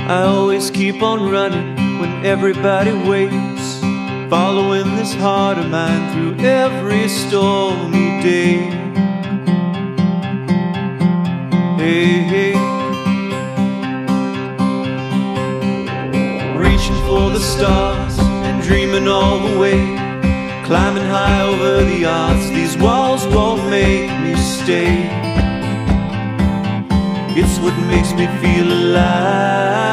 I always keep on running when everybody waits, following this heart of mine through every stormy day. Hey, hey, reaching for the stars and dreaming all the way, climbing high over the odds. These walls won't make me stay. It's what makes me feel alive.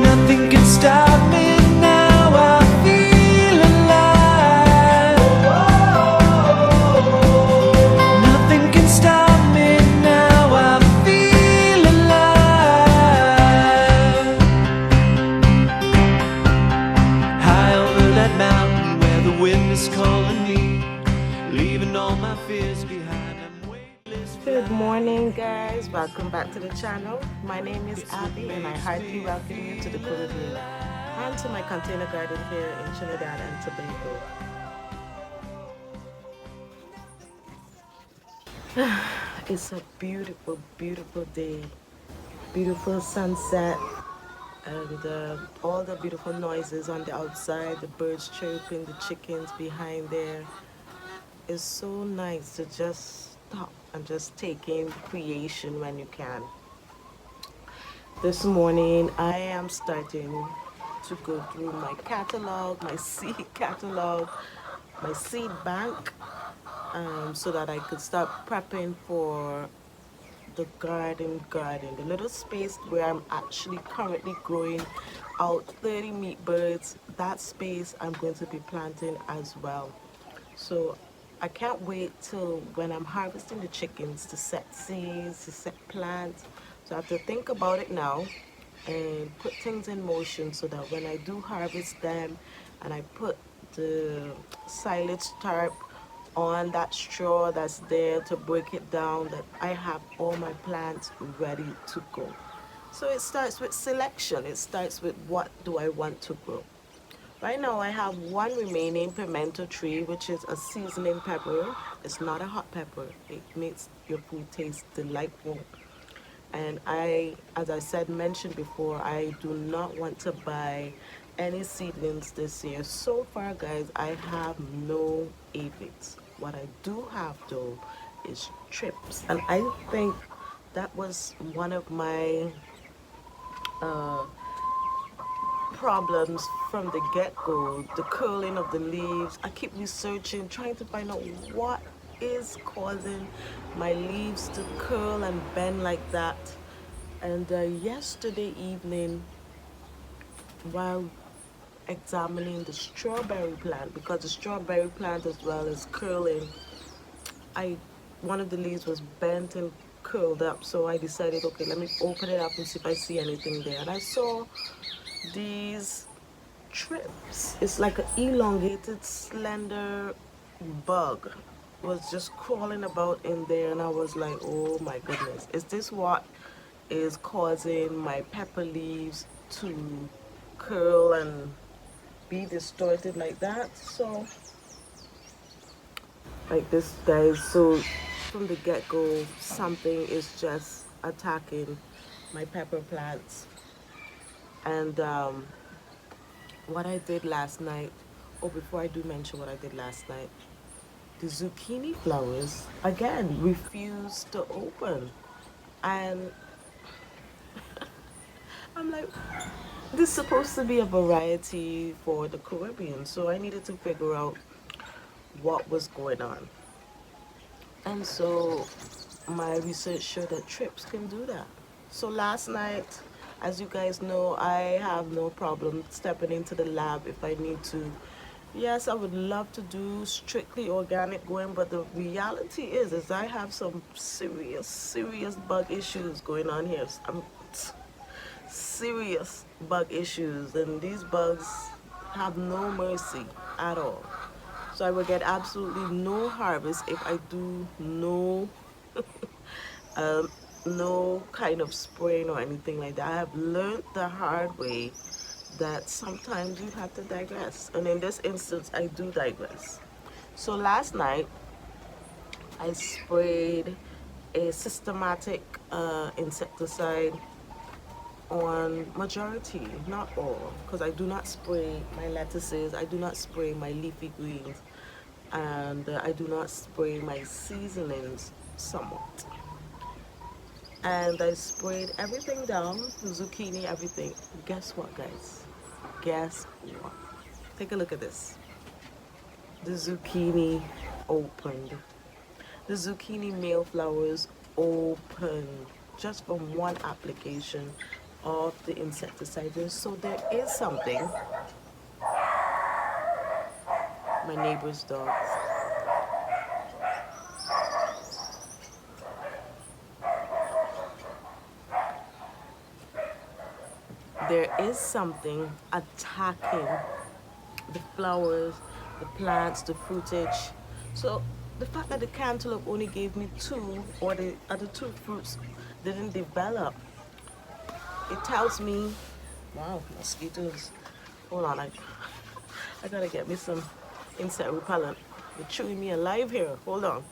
Nothing can stop me now, I feel alive. Nothing can stop me now, I feel alive. High over that mountain where the wind is calling me, leaving all my fears behind. Good morning, guys. Welcome back to the channel. My name is Abby and I heartily welcome you to the Caribbean and to my container garden here in Trinidad and Tobago. It's a beautiful, beautiful day. Beautiful sunset and all the beautiful noises on the outside, the birds chirping, the chickens behind there. It's so nice to just stop and just take in creation when you can. This morning I am starting to go through my catalog, my seed catalog, my seed bank, so that I could start prepping for the garden, the little space where I'm actually currently growing out 30 meat birds. That space I'm going to be planting as well. So I can't wait till when I'm harvesting the chickens to set seeds, to set plants. So I have to think about it now and put things in motion so that when I do harvest them and I put the silage tarp on that straw that's there to break it down, that I have all my plants ready to go. So it starts with selection. It starts with what do I want to grow. Right now I have one remaining pimento tree, which is a seasoning pepper. It's not a hot pepper. It makes your food taste delightful. And as I mentioned before, I do not want to buy any seedlings this year. So far, guys, I have no aphids. What I do have though is trips. And I think that was one of my problems from the get-go, the curling of the leaves. I keep researching, trying to find out what is causing my leaves to curl and bend like that. And yesterday evening, while examining the strawberry plant, because the strawberry plant as well is curling, one of the leaves was bent and curled up, so I decided, okay, let me open it up and see if I see anything there. And I saw these trips. It's like an elongated, slender bug was just crawling about in there, and I was like, oh my goodness, is this what is causing my pepper leaves to curl and be distorted like that? So like this, guys, so from the get-go something is just attacking my pepper plants. And what I did last night, before I do mention what I did last night, the zucchini flowers again refused to open. And I'm like, this is supposed to be a variety for the Caribbean, so I needed to figure out what was going on. And so my research showed that trips can do that. So last night, as you guys know, I have no problem stepping into the lab if I need to. Yes, I would love to do strictly organic growing, but the reality is I have some serious bug issues going on here. Serious bug issues, and these bugs have no mercy at all. So I will get absolutely no harvest if I do no kind of spraying or anything like that. I have learned the hard way that sometimes you have to digress, and in this instance I do digress. So last night I sprayed a systematic insecticide on majority, not all, because I do not spray my lettuces, I do not spray my leafy greens, and I do not spray my seasonings somewhat. And I sprayed everything down, the zucchini, everything. Guess what, guys? Guess what? Take a look at this. The zucchini opened. The zucchini male flowers opened just from one application of the insecticide. So there is something. My neighbor's dogs. There is something attacking the flowers, the plants, the fruitage. So the fact that the cantaloupe only gave me two, or the other two fruits didn't develop, it tells me, wow, mosquitoes. Hold on, I gotta get me some insect repellent. They're chewing me alive here. Hold on.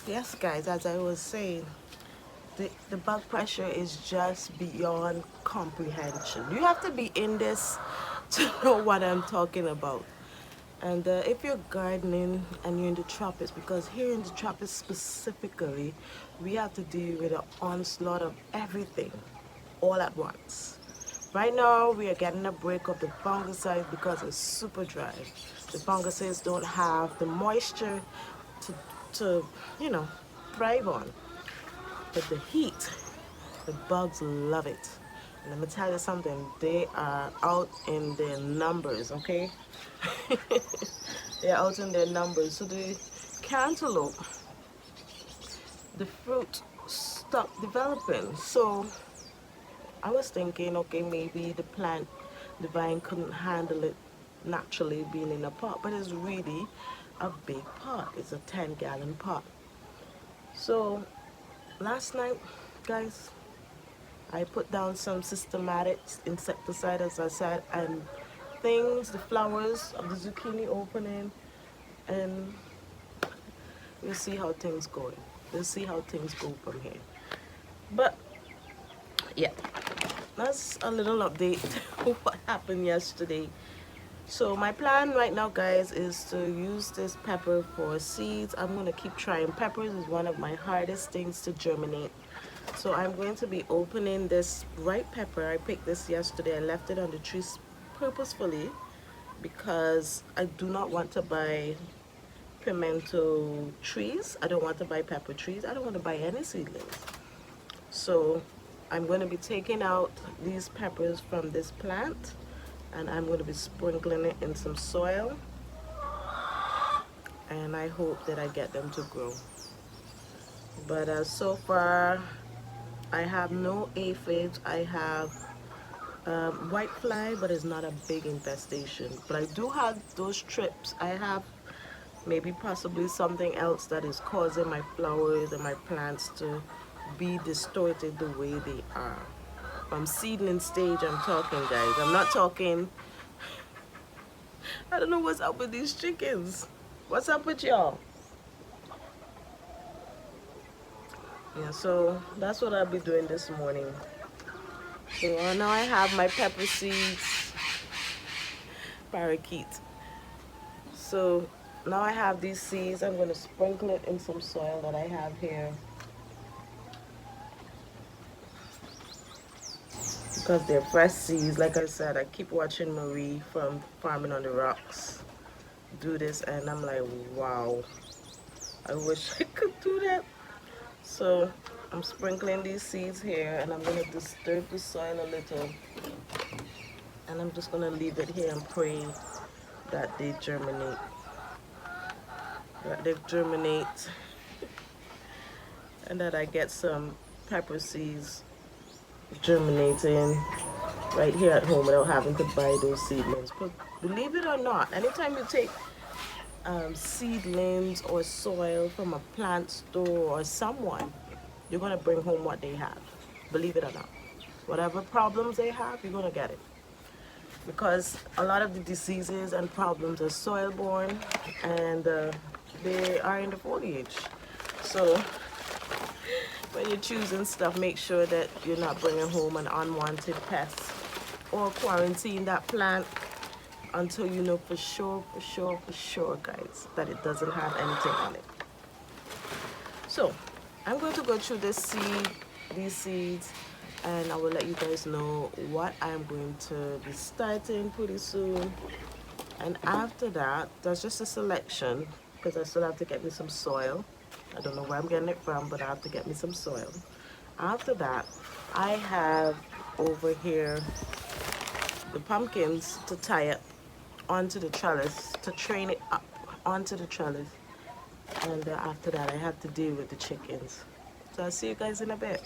Yes, guys, as I was saying, the bug pressure is just beyond comprehension. You have to be in this to know what I'm talking about. And if you're gardening and you're in the tropics, because here in the tropics specifically, we have to deal with an onslaught of everything all at once. Right now, we are getting a break of the fungicides because it's super dry. The fungicides don't have the moisture to, to you know, thrive on. But the heat, the bugs love it. And let me tell you something, they are out in their numbers, okay? They're out in their numbers. So the cantaloupe, the fruit stopped developing. So I was thinking, okay, maybe the vine couldn't handle it naturally being in a pot, but it's really a big pot. It's a 10-gallon pot. So last night, guys, I put down some systematic insecticide, as I said, and the flowers of the zucchini opening, and we'll see how things go. We'll see how things go from here. But yeah, that's a little update what happened yesterday. So my plan right now, guys, is to use this pepper for seeds. I'm going to keep trying. Peppers is one of my hardest things to germinate. So I'm going to be opening this ripe pepper. I picked this yesterday. I left it on the tree purposefully because I do not want to buy pimento trees. I don't want to buy pepper trees. I don't want to buy any seedlings. So I'm going to be taking out these peppers from this plant, and I'm going to be sprinkling it in some soil, and I hope that I get them to grow. But so far I have no aphids. I have whitefly, but it's not a big infestation. But I do have those trips. I have maybe possibly something else that is causing my flowers and my plants to be distorted the way they are. From seedling stage I'm talking, guys. I'm not talking, I don't know what's up with these chickens. What's up with y'all? Yeah, so that's what I'll be doing this morning. So now I have my pepper seeds, parakeet. So now I have these seeds. I'm going to sprinkle it in some soil that I have here, because they're fresh seeds. Like I said, I keep watching Marie from Farming on the Rocks do this, and I'm like, wow, I wish I could do that. So I'm sprinkling these seeds here, and I'm going to disturb the soil a little, and I'm just going to leave it here and pray that they germinate. And that I get some pepper seeds germinating right here at home without having to buy those seedlings. But believe it or not, anytime you take seedlings or soil from a plant store or someone, you're going to bring home what they have. Believe it or not. Whatever problems they have, you're going to get it. Because a lot of the diseases and problems are soil borne, and they are in the foliage. So when you're choosing stuff, make sure that you're not bringing home an unwanted pest, or quarantine that plant until you know for sure, guys, that it doesn't have anything on it. So I'm going to go through these seeds, and I will let you guys know what I'm going to be starting pretty soon. And after that, that's just a selection because I still have to get me some soil. I don't know where I'm getting it from, but I have to get me some soil. After that, I have over here the pumpkins to tie up onto the trellis, to train it up onto the trellis. And after that, I have to deal with the chickens. So I'll see you guys in a bit.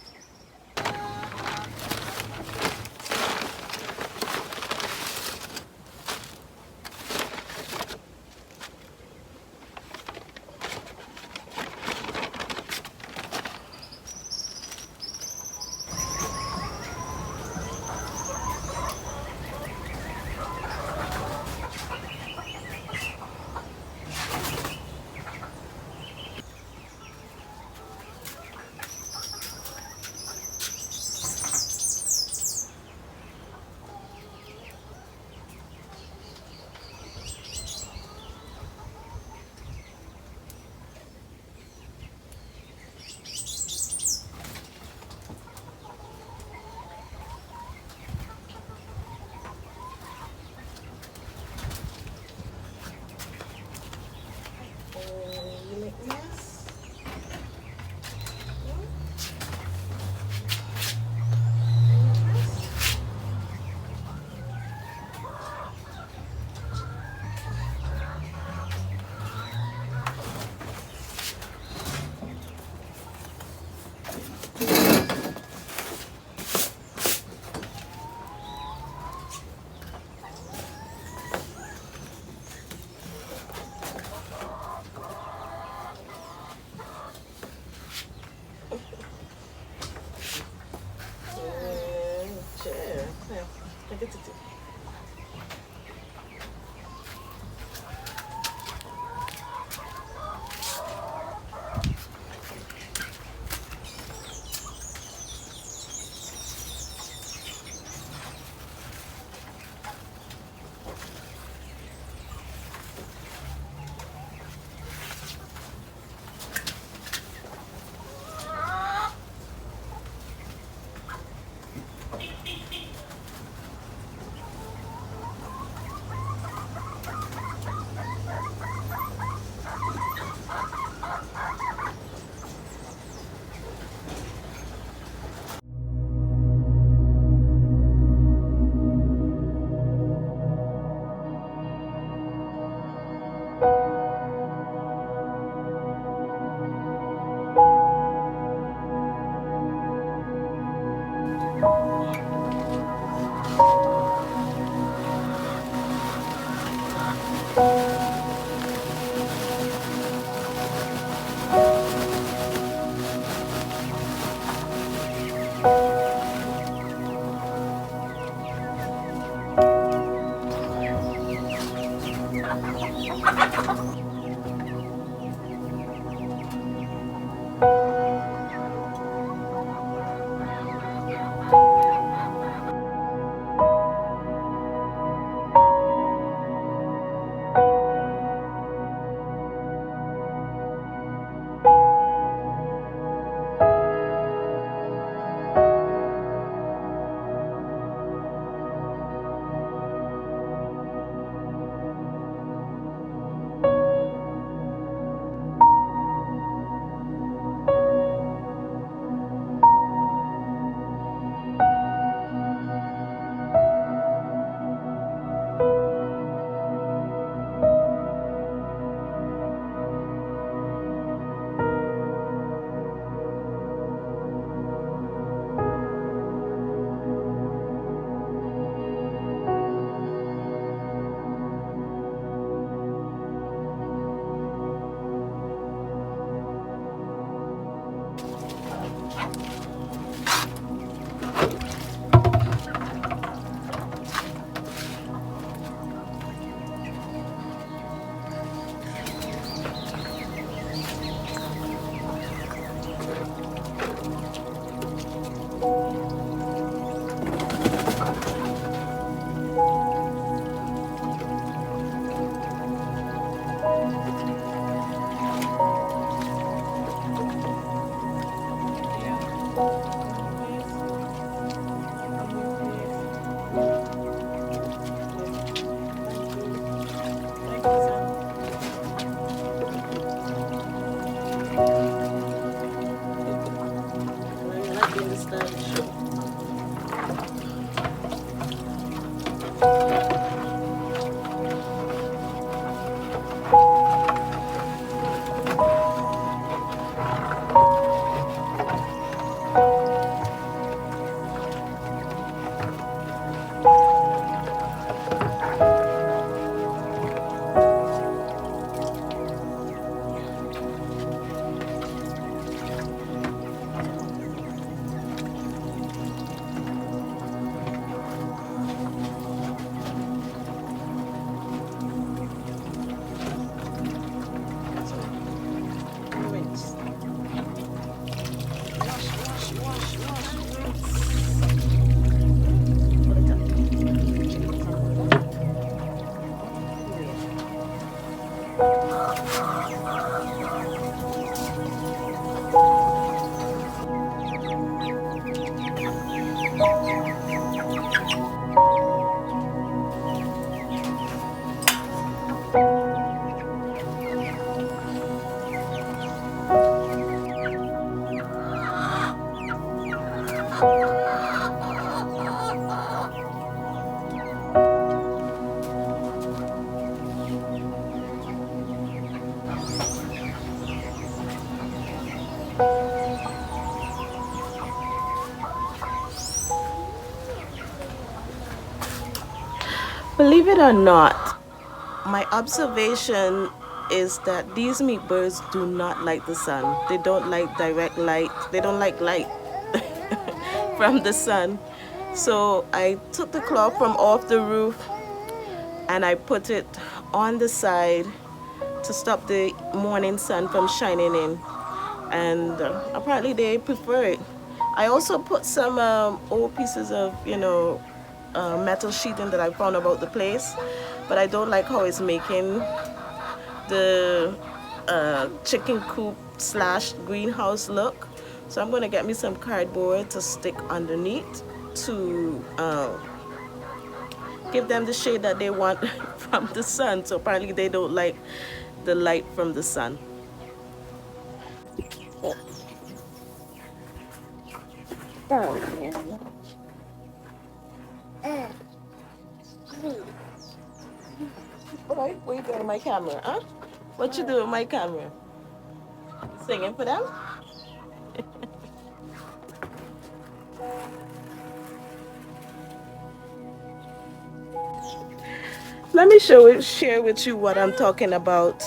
You make mess? Believe it or not, my observation is that these meat birds do not like the sun. They don't like direct light. They don't like light from the sun. So I took the cloth from off the roof and I put it on the side to stop the morning sun from shining in. And apparently they prefer it. I also put some old pieces of, metal sheeting that I found about the place, but I don't like how it's making the chicken coop slash greenhouse look. So I'm gonna get me some cardboard to stick underneath to give them the shade that they want from the sun. So apparently they don't like the light from the sun. Alright, what you doing with my camera, huh? What you doing with my camera? You singing for them? Let me share with you what I'm talking about.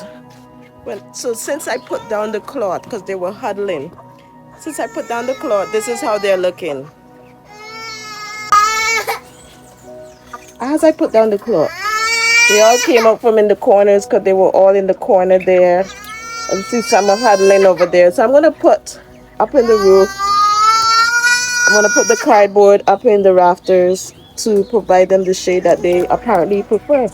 So since I put down the cloth, because they were huddling, since I put down the cloth, this is how they're looking. As I put down the cloth, they all came up from in the corners because they were all in the corner there. And see some are huddling over there. So I'm going to put up in the roof, I'm going to put the cardboard up in the rafters to provide them the shade that they apparently prefer.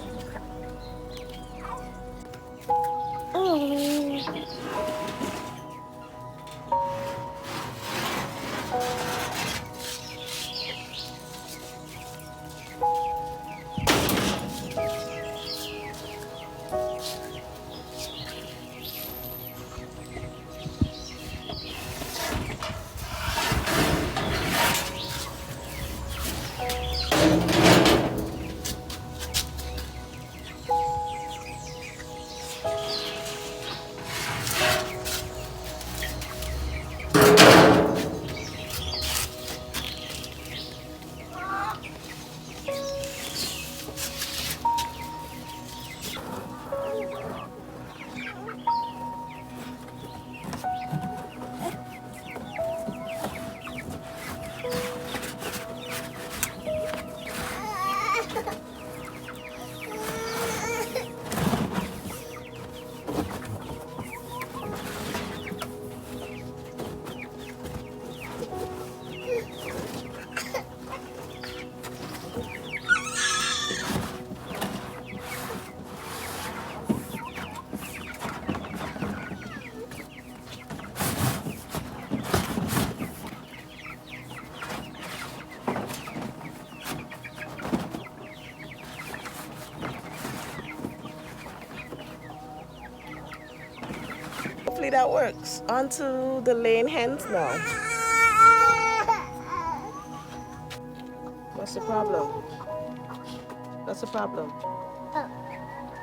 Hopefully that works. On to the laying hens now. What's the problem? What's the problem?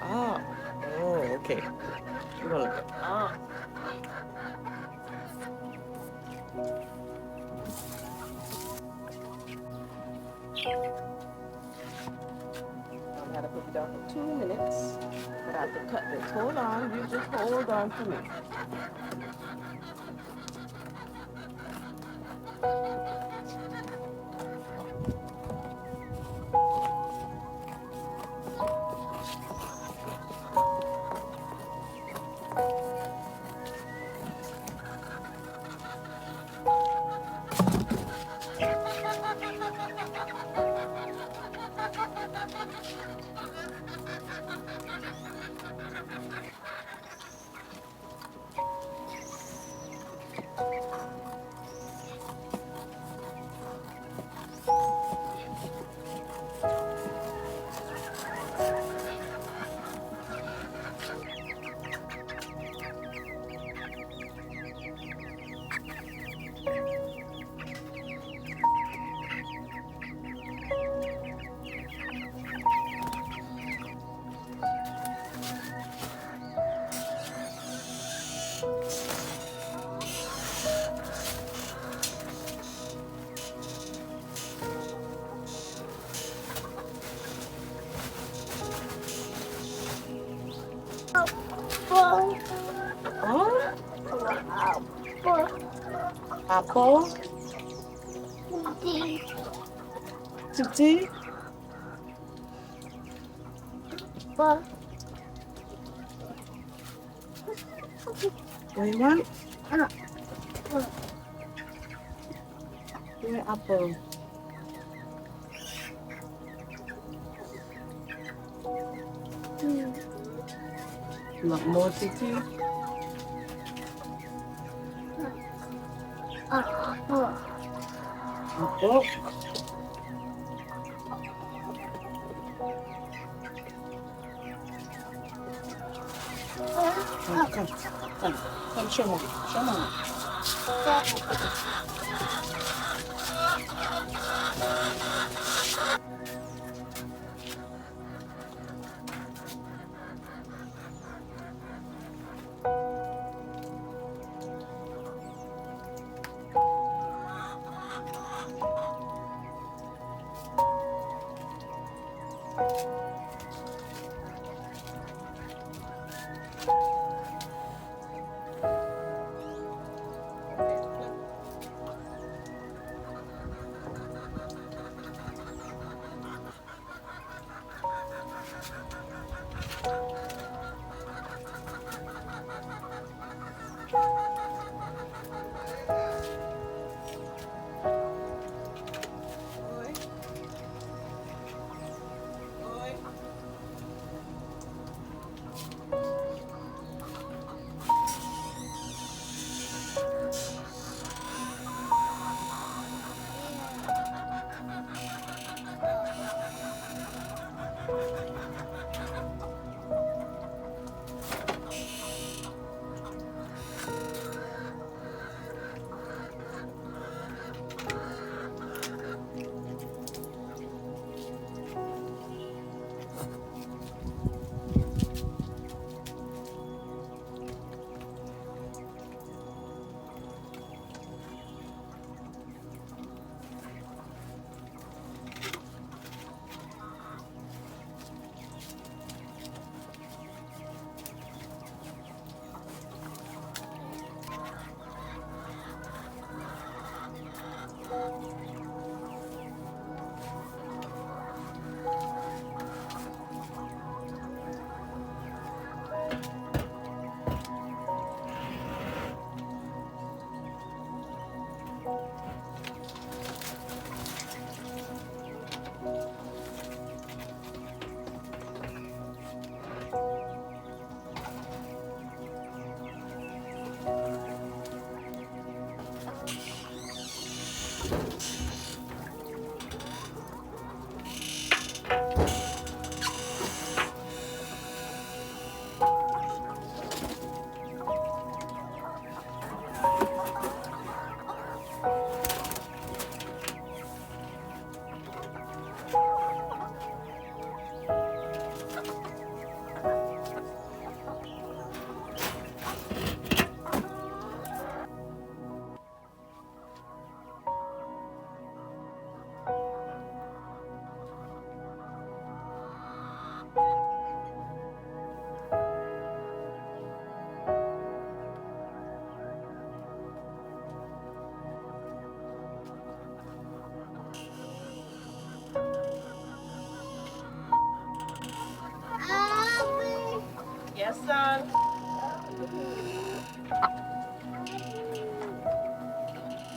Ah. Oh, okay. You're gonna go. Ah. I'm gonna put it down for 2 minutes. But I have to cut this. Hold on. You just hold on for me. Oh, apple. Titi. What do you want? Give me apple. You want more, Titi? Apple. Come, show me. Show me. Yes, son.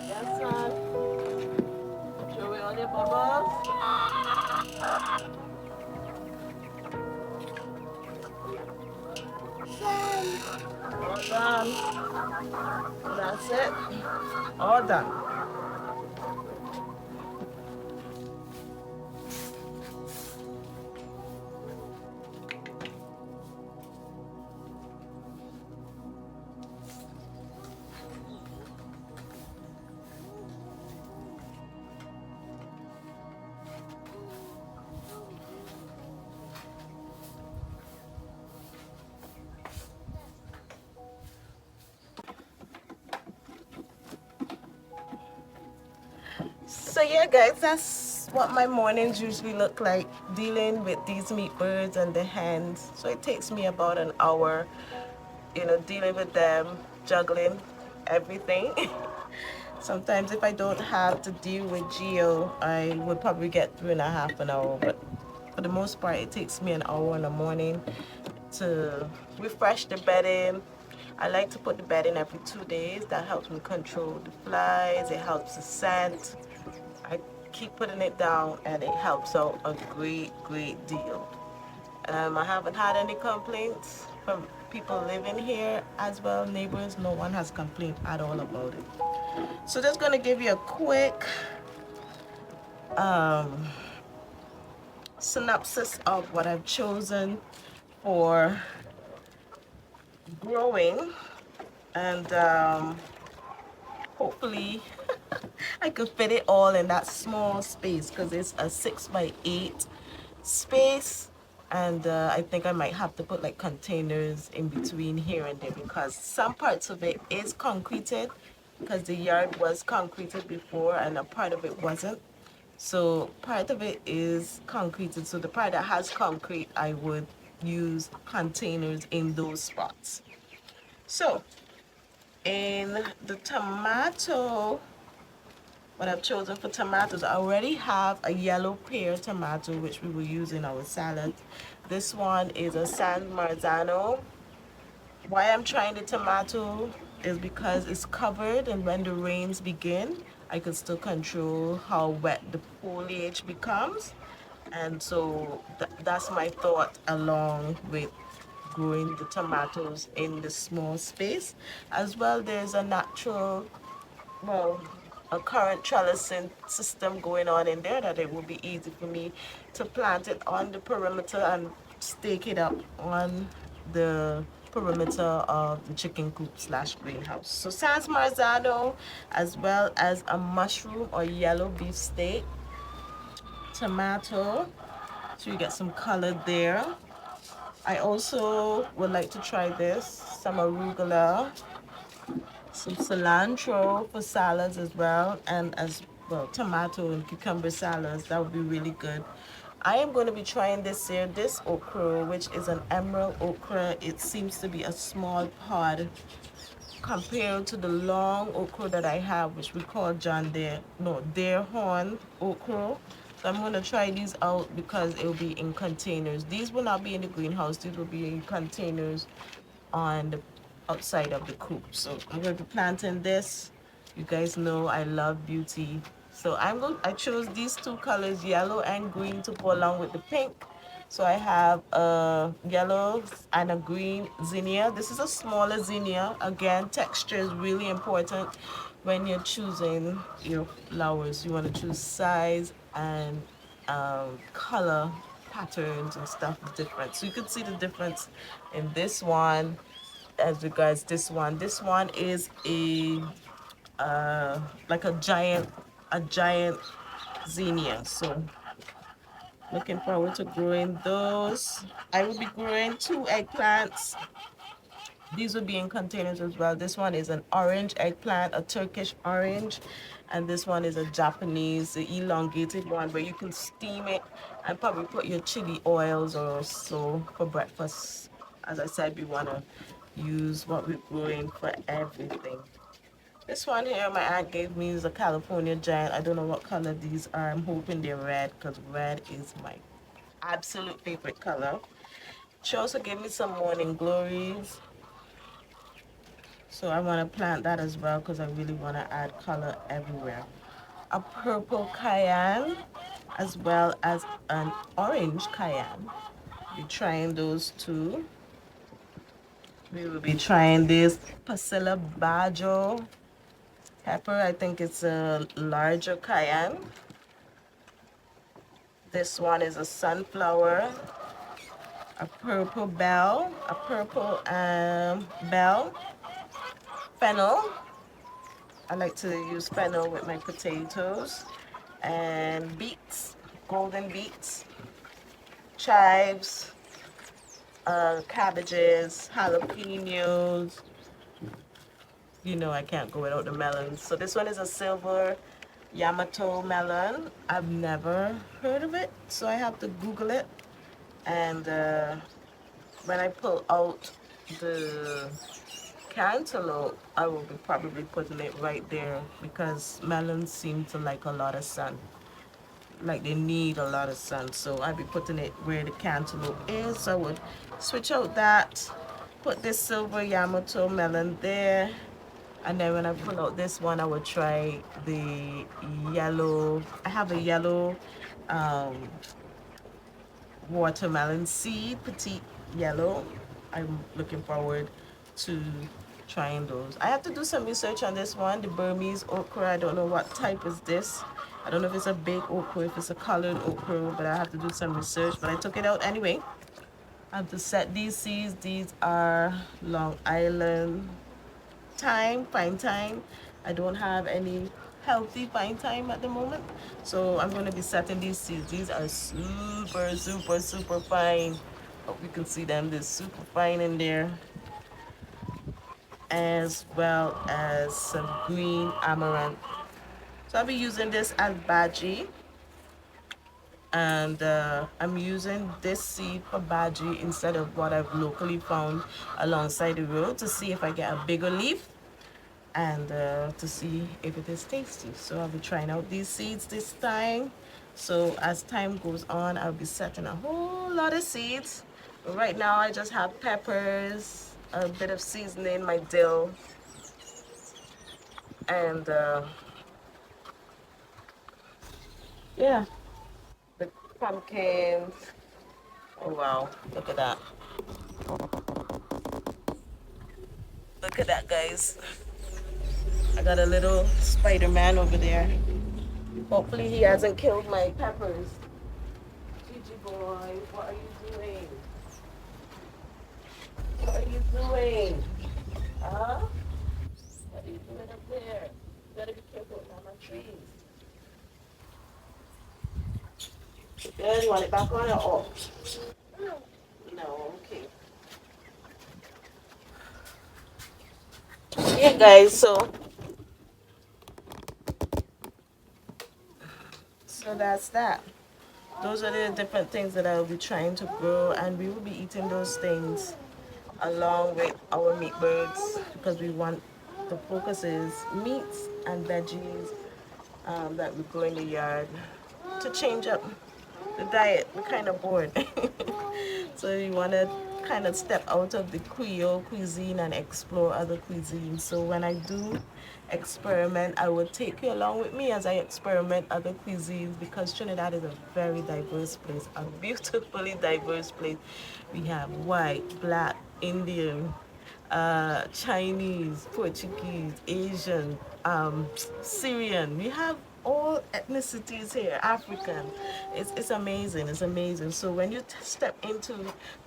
Yes, son. Show me all your bubbles. All done. That's it. All done. yeah, guys, that's what my mornings usually look like, dealing with these meat birds and the hens. So it takes me about an hour, dealing with them, juggling everything. Sometimes if I don't have to deal with Geo, I would probably get through in a half an hour. But for the most part, it takes me an hour in the morning to refresh the bedding. I like to put the bedding every 2 days. That helps me control the flies. It helps the scent. I keep putting it down, and it helps out a great deal. I haven't had any complaints from people living here as well, neighbors. No one has complained at all about it. So just gonna give you a quick um, synopsis of what I've chosen for growing, and hopefully I could fit it all in that small space because it's a 6 by 8 space. And I think I might have to put like containers in between here and there because some parts of it is concreted because the yard was concreted before and a part of it wasn't. So part of it is concreted. So the part that has concrete, I would use containers in those spots. So in the tomato, what I've chosen for tomatoes, I already have a yellow pear tomato which we will use in our salad. This one is a San Marzano. Why I'm trying the tomato is because it's covered, and when the rains begin, I can still control how wet the foliage becomes. And so that's my thought along with growing the tomatoes in the small space. As well, there's a natural, well, a current trellising system going on in there that it will be easy for me to plant it on the perimeter and stake it up on the perimeter of the chicken coop slash greenhouse. So Sans Marzano, as well as a mushroom or yellow beef steak, tomato, so you get some color there. I also would like to try this, some arugula, some cilantro for salads as well, and as well tomato and cucumber salads. That would be really good. I am going to be trying this here, this okra, which is an emerald okra. It seems to be a small pod compared to the long okra that I have, which we call John Deere, no, Deer horn okra. So I'm going to try these out because it will be in containers. These will not be in the greenhouse. These will be in containers on the outside of the coop. So I'm going to be planting this. You guys know I love beauty. So I chose these two colors, yellow and green, to go along with the pink. So I have a yellow and a green zinnia. This is a smaller zinnia. Again, texture is really important when you're choosing your flowers. You want to choose size and color patterns and stuff different. So you can see the difference in this one as regards this one. This one is a like a giant zinnia. So looking forward to growing those. I will be growing 2 eggplants. These will be in containers as well. This one is an orange eggplant, a Turkish orange, and this one is a Japanese, the elongated one where you can steam it and probably put your chili oils or so for breakfast. As I said, we want to use what we're growing for everything. This one here my aunt gave me is a California giant. I don't know what color these are. I'm hoping they're red because red is my absolute favorite color. She also gave me some morning glories. So I want to plant that as well because I really want to add color everywhere. A purple cayenne as well as an orange cayenne. Be trying those two. We will be trying this Pasilla Bajo pepper. I think it's a larger cayenne. This one is a sunflower, a purple bell, a purple bell, fennel. I like to use fennel with my potatoes, and beets, golden beets, chives, cabbages, jalapenos. You know I can't go without the melons. So this one is a silver Yamato melon. I've never heard of it, so I have to Google it. And when I pull out the cantaloupe, I will be probably putting it right there because melons seem to like a lot of sun. Like they need a lot of sun. So I'll be putting it where the cantaloupe is. So I would switch out that, put this silver Yamato melon there. And then when I pull out this one, I would try the yellow. I have a yellow um, watermelon seed, petite yellow. I'm looking forward to trying those. I have to do some research on this one, the Burmese okra. I don't know what type is this. I don't know if it's a big okra, if it's a colored okra, but I have to do some research. But I took it out anyway. I have to set these seeds. These are Long Island thyme, fine thyme. I don't have any healthy fine thyme at the moment. So I'm going to be setting these seeds. These are super, super, super fine. Hope you can see them. They're super fine in there. As well as some green amaranth. So I'll be using this as bhaji. And I'm using this seed for bhaji instead of what I've locally found alongside the road to see if I get a bigger leaf and to see if it is tasty. So I'll be trying out these seeds this time. So as time goes on, I'll be setting a whole lot of seeds. But right now I just have peppers, a bit of seasoning, my dill, and yeah, the pumpkins. Oh wow, look at that. Look at that, guys. I got a little Spider-Man over there. Hopefully he hasn't killed my peppers. Gigi boy, what are you doing? What are you doing? Huh? What are you doing up there? You gotta be careful with my trees. Good, you want it back on or off? No, okay. Yeah, guys, so that's that. Those are the different things that I will be trying to grow, and we will be eating those things along with our meat birds because we want the focus is meats and veggies that we grow in the yard to change up the diet. We're kind of bored. So you want to kind of step out of the Creole cuisine and explore other cuisines. So when I do experiment, I will take you along with me as I experiment other cuisines because Trinidad is a very diverse place, a beautifully diverse place. We have white, black, Indian, Chinese, Portuguese, Asian, Syrian. We have all ethnicities here, African. It's amazing. It's amazing. So when you step into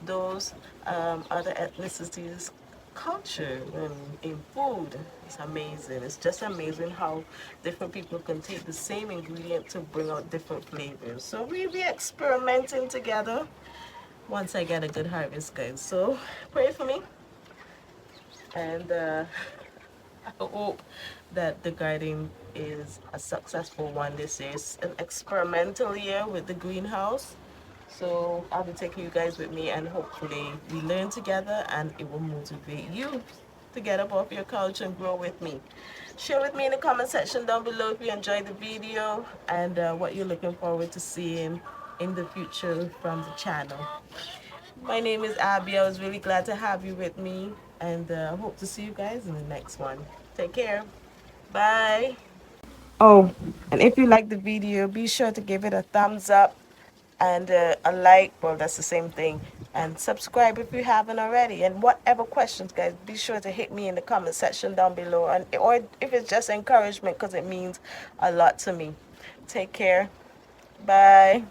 those other ethnicities, culture and in food, it's amazing. It's just amazing how different people can take the same ingredient to bring out different flavors. So we'll be experimenting together once I get a good harvest, guys. So pray for me and I hope that the garden is a successful one this year. It's an experimental year with the greenhouse. So I'll be taking you guys with me and hopefully we learn together and it will motivate you to get up off your couch and grow with me. Share with me in the comment section down below if you enjoyed the video and what you're looking forward to seeing in the future from the channel. My name is Abby. I was really glad to have you with me and hope to see you guys in the next one. Take care. Bye. Oh, and if you like the video, be sure to give it a thumbs up and a like. Well, that's the same thing. And subscribe if you haven't already. And whatever questions, guys, be sure to hit me in the comment section down below. And or if it's just encouragement, because it means a lot to me. Take care. Bye.